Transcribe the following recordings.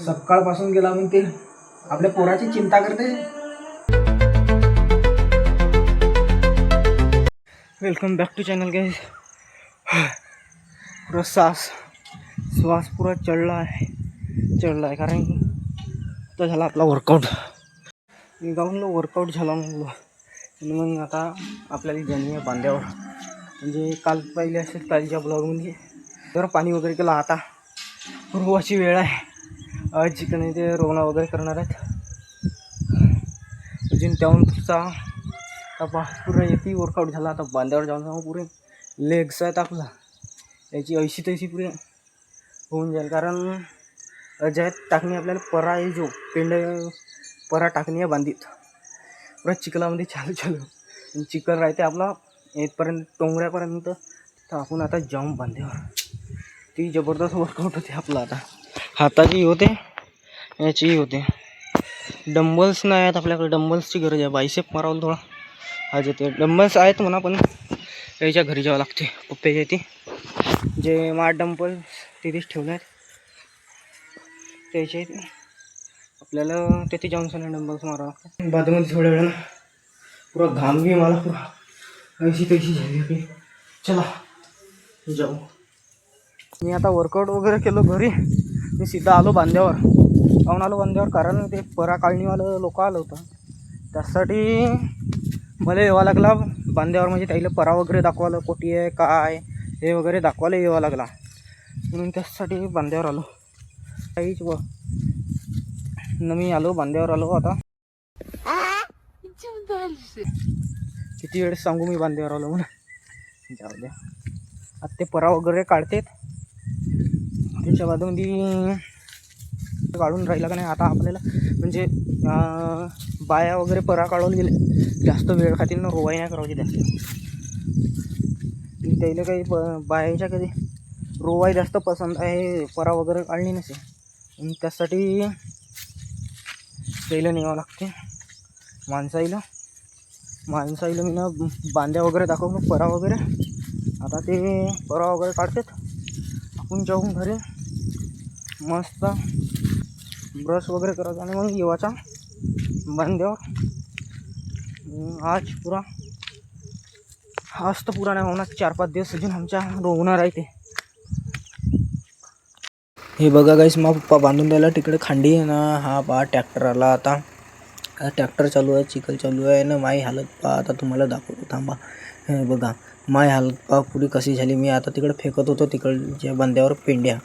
सकाळपासून गेला मग ते आपल्या पोराची चिंता करते. Welcome back to channel guys. पुरा श्वास पुरा चढला आहे कारण आता झाला आपला वर्कआउट. गाऊनला वर्कआउट झाला मग आता आपल्याला जाणी आहे बांध्यावर. म्हणजे काल पहिले असेल कालच्या ब्लॉगमध्ये जर पाणी वगैरे केलं. आता पूर्वाची वेळ आहे. आज चिकन ते रोवणा वगैरे करणार आहेत. अजून त्याहून पुढचा आता पुरा येते वर्कआउट झाला. आता बांध्यावर जाऊन पुरे लेग्स आहेत आपला याची ऐशी तैशी पुरे होऊन जाईल. कारण ज्यात टाकणी आपल्याला परा आहे जो पेंड परा टाकणी आहे बांधीत पुरा चिखलामध्ये चालू चिखल राहते आपला येतपर्यंत टोंगऱ्यापर्यंत. तर आपण आता जाऊन बांध्यावर ती जबरदस्त वर्कआउट होते आपला. आता हाताची होते याचीही होते. डंबल्स नाही आहेत आपल्याकडे. डंबल्सची गरज आहे. बायसेप मारावं थोडा आज येते. डंबल्स आहेत म्हणा पण याच्या घरी जावं लागते पप्प्याच्या इथे. जे मा डंबल्स तिथेच ठेवले आहेत त्याच्या इथे आपल्याला तिथे जाऊन सगळे डंबल्स मारावं लागतात. बाजूमध्ये थोड्या वेळानं पुरा घाम घे मला पुरा ऐशी तैशी झाली आपली. चला जाऊ. मी आता वर्कआउट वगैरे केलं घरी. मी सीधा आलो बांध्यावर. जाऊन आलो बांध्यावर कारण ते परा काढणीवालं लोक आलं होतं. त्यासाठी मला यावं लागला बांध्यावर. म्हणजे त्याला परा वगैरे दाखवायला कोटी आहे काय हे वगैरे दाखवायला यावं लागला. म्हणून त्यासाठी बांध्यावर आलो. काहीच मी आलो बांध्यावर आलो. आता किती वेळेस सांगू मी बांध्यावर आलो म्हणून. जाऊ द्या. आता ते परा वगैरे काढतात त्याच्या बाजूमध्ये काढून राहिला का नाही. आता आपल्याला म्हणजे बाया वगैरे परा काढवले गेले जास्त वेळ खातील ना. रोवाई नाही करायची जास्त. त्याला काही बायाच्या कधी रोवाई जास्त पसंत आहे. परा वगैरे काढली नसेल त्यासाठी त्याला न्यावं लागते माणसाईला मी ना बांध्या वगैरे दाखवून परा वगैरे. आता ते परा वगैरे काढतात. आपण जाऊन घरी मस्त ब्रश वगैरे करायचा आणि मग येवाचा बांध्यावर. आज तर पुरा नाही होणार. 4-5 दिवस अजून आमच्या रोवणार आहे ते. हे बघा गाईस मग पप्पा बांधून द्यायला तिकडे खांडी आहे ना. हा पहा ट्रॅक्टर आला. आता ट्रॅक्टर चालू आहे. चिखल चालू आहे ना. माई हालत पहा आता तुम्हाला दाखवतो थांबा. हे बघा माई हालत पहा पुरी कशी झाली. मी आता तिकडे फेकत होतो तिकडच्या बांध्यावर पेंड्या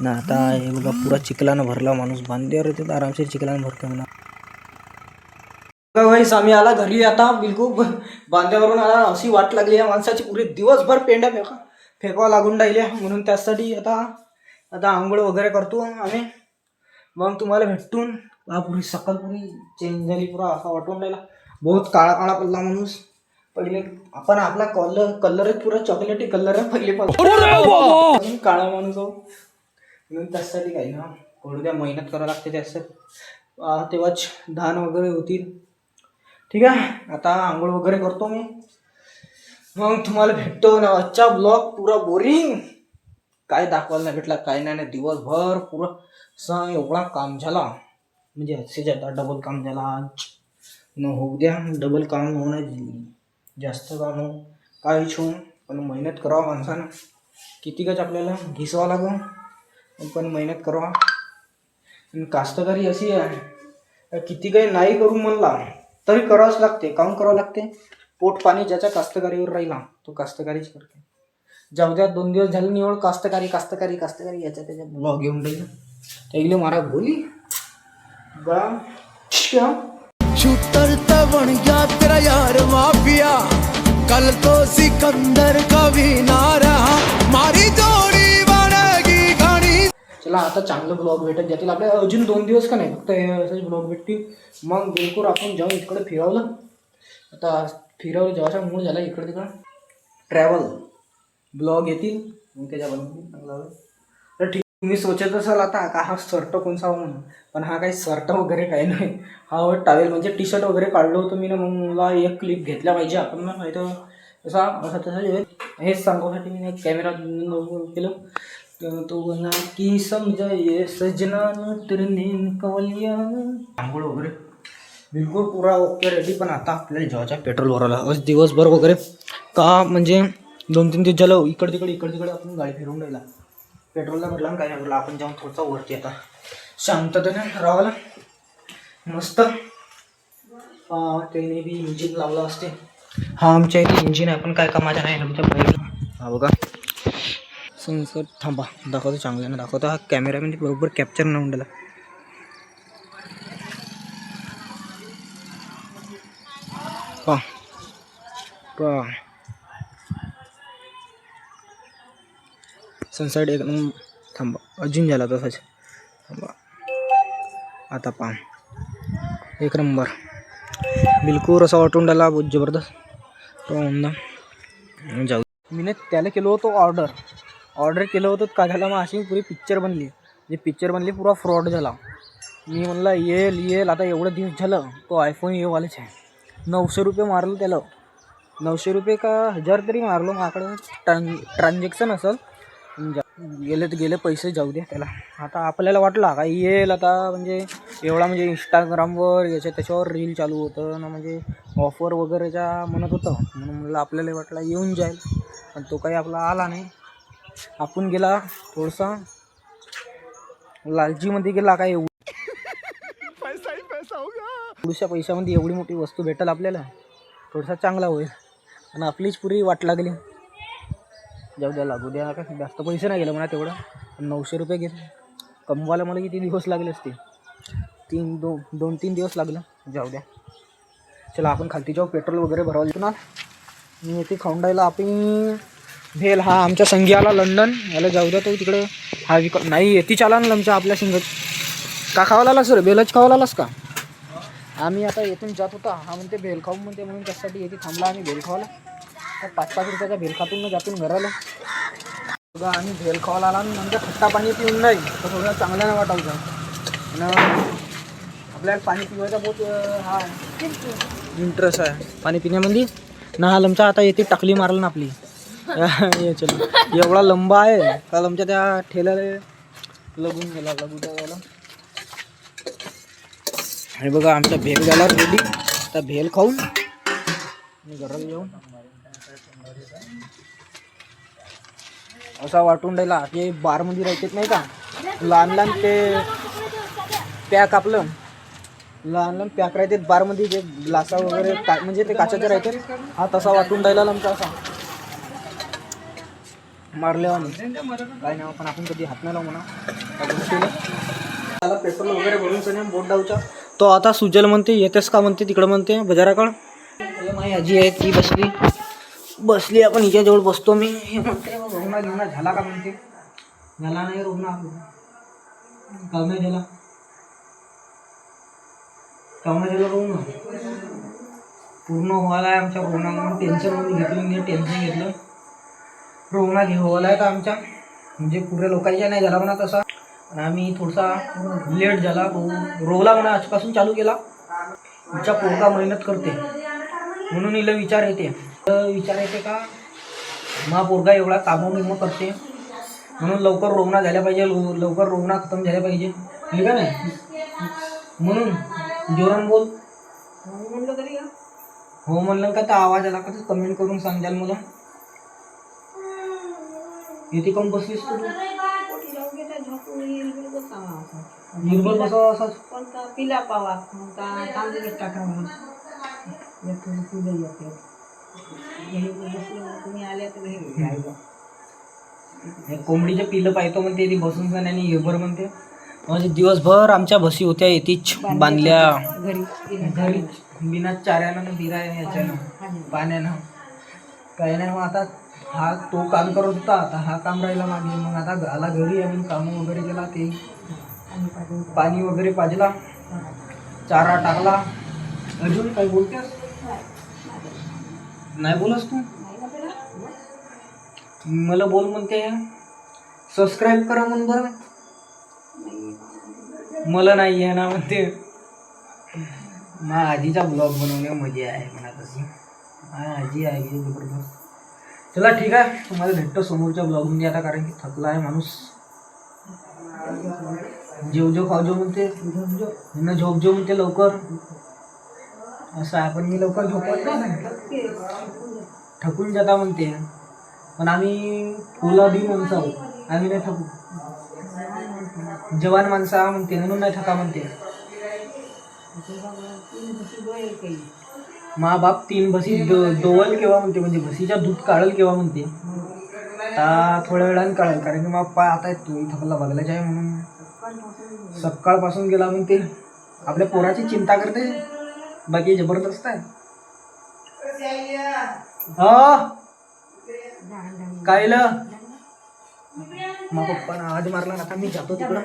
ना. आता हे बघा पुरा चिखलानं भरला. माणूस बांध्यावर येते तर आरामशीर चिखलानं भरते म्हणा. गाईस आम्ही आला घरी. आता बिलकुल बांध्यावरून आला. अशी वाट लागली या माणसाची. पुरे दिवसभर पेंड्या फेकावं लागून राहिल्या. म्हणून त्यासाठी आता आंघोळ वगैरे करतो आम्ही. मग तुम्हाला भेटून पुरी सकाळ पुरी चेंज झाली. पुरा असा वाटून राहिला. बहुत काळा पडला माणूस. पहिले आपण आपला कलरच पुरा चॉकलेटी कलर आहे पहिले काळा माणूस हो. म्हणून त्यासाठी काही ना थोडी द्या मेहनत करावं लागते. त्यासाठी तेव्हाच धान वगैरे होतील. ठीक आहे. आता आंघोळ वगैरे करतो मी. मग तुम्हाला भेटतो ना. आजचा ब्लॉग पुरा बोरिंग. काय दाखवायला नाही भेटला काय नाही. दिवसभर पुरा एवढा काम झाला. म्हणजे असे आता डबल काम झाला आज न होऊ द्या. डबल काम होणार जास्त काम हो काहीच होऊन. पण मेहनत करावं माणसानं. कितीकच आपल्याला घिसवा लागेल पण मेहनत करावा. कास्तकारी अशी आहे किती काही नाही करू म्हणला तरी करावंच लागते. काम करावं लागते. पोट पाणी ज्याच्या कास्तकारीवर राहिला तो कास्तकारीच करते. जाऊ द्या 2 दिवस झाले निवड कास्तकारी याच्या त्याच्या ब्लॉग घेऊन राहिलं. त्याला मारा बोली शूटर तो बन गया तेरा यार माफिया. कल तो सिकंदर का भी ना रहा. मारी जोड़ी बनेगी गाणी. चला आता चांगलं ब्लॉग भेटत जातील आपल्याला. अजून 2 दिवस का नाही फक्त असेच ब्लॉग भेटतील. मग बिलकुल आपण जाऊन इकडे फिरवलं. आता फिरवलं जेव्हाचा मूड झाला इकडे तिकडं ट्रॅव्हल ब्लॉग येतील. मग त्याच्याबद्दल चांगला तर ठीक. तुम्ही सोचत असाल आता का हा शर्ट कोणसा म्हणून. पण हा काही शर्ट वगैरे काही नाही. हा टावेल म्हणजे टी शर्ट वगैरे काढलं होतं मी ना. मग मला एक क्लिप घेतल्या पाहिजे आपण ना. नाही तर असं तसं हेच सांगण्यासाठी मी कॅमेरा केलं. तो बना की समजाये सजना उतरने कवलिया. आंघोळ वगैरे बिलकुल पुरा ओके रेडी. पण आता आपल्याला जेव्हाच्या पेट्रोल भरायला आज दिवसभर वगैरे का म्हणजे 2-3 दिवस झालं इकडे तिकडे आपण गाडी फिरून राहिला. पेट्रोलला भरला काय नाही भरला. आपण जाऊन थोडसा वरती आता शांततेने राहावं मस्त. त्याने बी इंजिन लावलं असते. हा आमच्या इथे इंजिन आहे पण काय कामाच्या नाही आमच्या बाईक. हा बघा सनसेट. थांबा दाखवतो चांगल्यानं दाखवतो. हा कॅमेरामध्ये बरोबर कॅप्चर नाही होऊन राहिला. सनसेट एकदम. थांबा अजून झाला तसाच. थांबा आता पहा एक नंबर बिलकुल असा वाटून राहिला बहुत जबरदस्त. जाऊ मी त्याला केलं होतं ऑर्डर केलं होतं का झालं मग अशी पुरी पिक्चर बनली पुरा फ्रॉड झाला. मी म्हणलं येईल आता एवढं दिवस झालं तो आयफोन येवालेच आहे. 900 रुपये मारलं त्याला. 900 रुपये का 1000 तरी मारलो माझ्याकडं ट्रान्झॅक्शन असेल. गेले पैसे जाऊ दे त्याला. आता आपल्याला वाटलं का येईल आता म्हणजे एवढा म्हणजे इंस्टाग्रामवर त्याच्यावर रील चालू होतं ना म्हणजे ऑफर वगैरेच्या म्हणत होतं म्हणून म्हणलं आपल्याला वाटलं येऊन जाईल. पण तो काही आपला आला नाही. आपण गेला थोडसा लालचीमध्ये गेला काय थोड्याशा पैशामध्ये एवढी मोठी वस्तू भेटेल आपल्याला थोडासा चांगला होईल. आणि आपलीच पुरी वाट लागली. जाऊ द्या लागू द्या का जास्त पैसे नाही गेले म्हणा तेवढं. 900 रुपये घेतले कमवायला मला किती दिवस लागले असते. 2-3 दिवस लागलं. जाऊ द्या चला आपण खालती जाऊ पेट्रोल वगैरे भरावं ना. मी येथे खाऊन राहिला आपण भेल. हा आमच्या संगी आला लंडन याला जाऊ द्या. तो तिकडं हा नाही येतीच आला ना आमच्या आपल्या संगत का खावायला आला सर भेलच खावायला आलास का. आम्ही आता येथून जात होता. हा म्हणते भेल खाऊ म्हणते म्हणून त्यासाठी येथे थांबला आम्ही भेल खावायला. 5-5 रुपयाचा भेल खातून न जातून घराला बघा आम्ही भेल खावायला आला आणि नंतर खट्टा पाणी पिऊन नाही तर थोडं चांगल्यानं वाटायचं. आणि आपल्याला पाणी पिवायचा बहुत हा इंटरेस्ट आहे पाणी पिण्यामध्ये ना. हा लमचा आता येते टाकली मारल ना आपली चलो एवढा लंबा आहे काल आमच्या त्या ठेल्याला लगून गेला याला. हे बघा आमचा भेल झाला रेडी. आता भेल खाऊन मी घराला येऊन असा वाटून राहिला ते बारमध्ये राहतात नाही का लहान ते पॅक आपलं लहान पॅक राहतात बारमध्ये जे ग्लासा वगैरे म्हणजे ते काचाचे राहतात. हा तसा वाटून राहिला आमचा असा मारल्यावर काय नाही पण आपण कधी हात नाही लावू म्हणा. त्याला पेट्रोल वगैरे भरून सनी बोट डाऊचा तो आता सुजल म्हणते येतेस का म्हणते तिकडं म्हणते बाजाराकडं. माझी आजी आहे ती बसली आपण हिच्याजवळ बसतो मी. हे म्हणते रुग्णा घेऊन झाला का म्हणते. झाला नाही रुग्ण काम नाही झाला रुग्ण पूर्ण व्हायला आहे आमच्या रुग्णाला. टेन्शन घेतलं रुग्णा व्हायला आहे तर आमच्या म्हणजे पुऱ्या लोकांच्या नाही झाला म्हणा तसा. आम्ही थोडासा लेट झाला रोवला म्हणा आजपासून चालू केला. तिच्या पोरगा मेहनत करते म्हणून हिला विचार येते का मा पोरगा एवढा कामं करते म्हणून लवकर रोवणा झाल्या पाहिजे लवकर रोवणा खतम झाल्या पाहिजे ठीक आहे नाही. म्हणून जोरान बोल म्हणलं तरी हो म्हणलं का तर आवाज आला का कमेंट करून सांगाल मला. इथे कोण बसलीस तू निर्बल बसावा असाच कोणता पिला पावा तांदूळ टाकावा तुम्ही आल्या तर कोंबडीचे पिलं पाहतो म्हणते ती बसून आणि हेबर म्हणते. म्हणजे दिवसभर आमच्या बसी होत्या येतीच बांधल्या घरी बिना चाऱ्यानं बिरा याच्यानं पाण्यानं काही नाही. मग आता हा तो काम करत होता आता हा काम राहिला मागे. मग आता आला घरी आणि कामं वगैरे केला ते पाणी वगैरे पाजला चारा टाकला. अजून काही बोलतेस नाही बोलस तू मला बोल म्हणते सबस्क्राईब करा म्हण बरं. मला नाही आहे ना म्हणते. माझ्या आजीचा ब्लॉग बनवण्या मजा आहे म्हणा तशी. आजी आहे जबरदस्त. चला ठीक आहे, तुम्हाला भेटतो समोरच्या ब्लॉगमध्ये आता, कारण की थकला आहे माणूस. जेव खाऊ जेव म्हणते, झोप म्हणते लवकर. असं आहे, पण मी लवकर झोपत नाही, थकून जाता म्हणते. पण आम्ही फुलादी माणसं आहोत, आम्ही नाही थकू. जवान माणसं आहा म्हणते, म्हणून नाही थका म्हणते. मा बाप 3 म्हशी दोवल केव्हा म्हणते, म्हणजे म्हशीच्या दूध काढल केव्हा म्हणते. आता थोड्या वेळाने काढेल, कारण की मग पाय आता तू थकला बघलाच आहे म्हणून. सकाळपासून गेला म्हणते, आपल्या पोराची चिंता करते, बाकी जबरदस्त आहे. कायलं मग पप्पानं आवाज मारला, आता मी जातो तिकडं.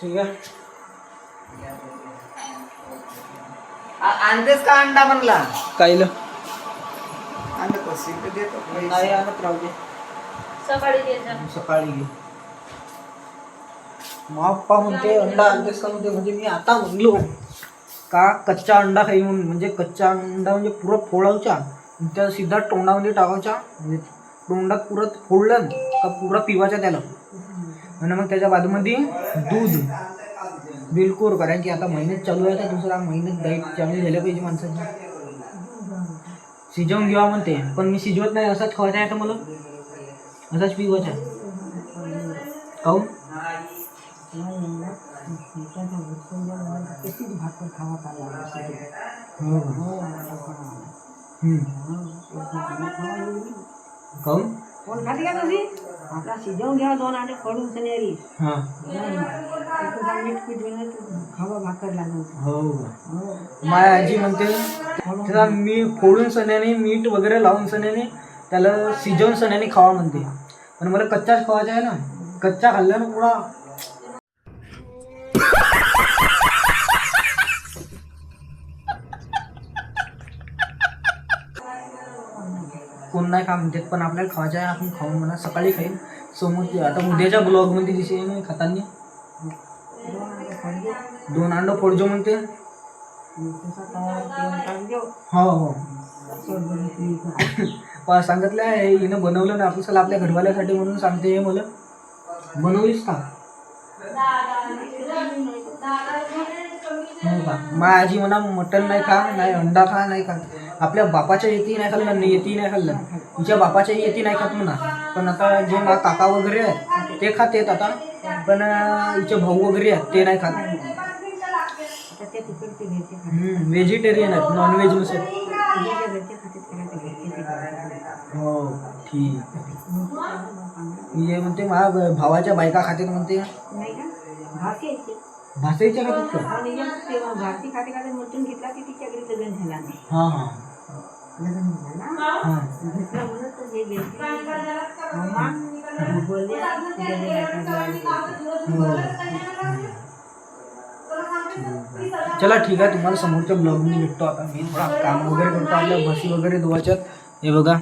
ठीक आहे, आणतेस का अंडा म्हणला? कायलं अंडा कशी देतो नाही आणत राहू दे, सकाळी घे. मग पप्पा म्हणते अंडा आणतेस का म्हणते, म्हणजे मी आता म्हणलो का कच्चा अंडा खाई म्हणून. म्हणजे कच्चा अंडा म्हणजे पुरा फोडायचा, त्या सीधा तोंडामध्ये टाकायचा, म्हणजे तोंडात पुरं फोडलं का पुरा पिवायचा त्याला. आणि मग त्याच्या बाजूमध्ये दूध बिलकुल, कारण की आता महिन्यात चालू आहे, तर दुसरा महिन्यात डाईट चालू झाल्या पाहिजे माणसाची. शिजवून घ्यावा म्हणते, पण मी शिजवत नाही, असाच खावायचा आहे. तर मला असाच पिवायचा आहे. काहून काहून कोण खाते का तुझी? आपला शिजवून घ्या 2 अंडे फोडून सनेरी. हां मीठ पीठ खावा भाकर लागून. हो, माझी आजी म्हणते त्याला मी फोडून सण्याने मीठ वगैरे लावून सण्याने त्याला शिजवून सण्याने खावा म्हणते. पण मला कच्चाच खावायचा आहे ना, कच्चा खाल्ल्यानं पुरा कोण नाही खा म्हणतात, पण आपल्याला खायचं आहे, आपण खाऊन म्हणा. सकाळी खाईन समोर, आता उद्याच्या ब्लॉगमध्ये दिसेल मी खाताना 2 अंडं फोडजो म्हणते. हो सांगितलं आहे हिनं, बनवलं ना आपल्याला आपल्या घरवाल्यासाठी म्हणून सांगते. हे मला बनवलीस का? हो का? माझी आजी म्हणा मटण नाही खा, नाही अंडा खा, नाही खा. आपल्या बापाच्या येती नाही खाल्लं, येती नाही खाल्लं, तिच्या बापाच्या येती नाही खात म्हणा. पण आता जे मा काका वगैरे आहेत ते खातेत आता, पण हिचे भाऊ वगैरे आहेत ते नाही खात. व्हेजिटेरियन आहेत, नॉनव्हेज नसेल. हो ठीक. हे म्हणते माझ्या भावाच्या बायका खातेत म्हणते. भासायच्या खातात का? भारती खाते खाते मटून घेतला की तिच्याकडे लग्न झाला नाही. हां हां लग्न झाला घेतला म्हणून तर हे बोलले चला ठीक आहे, तुम्हाला समोरच्या ब्लॉगमध्ये भेटतो. आता मी थोडा काम वगैरे करतो, आपल्या म्हशी वगैरे धुवायच्यात. हे बघा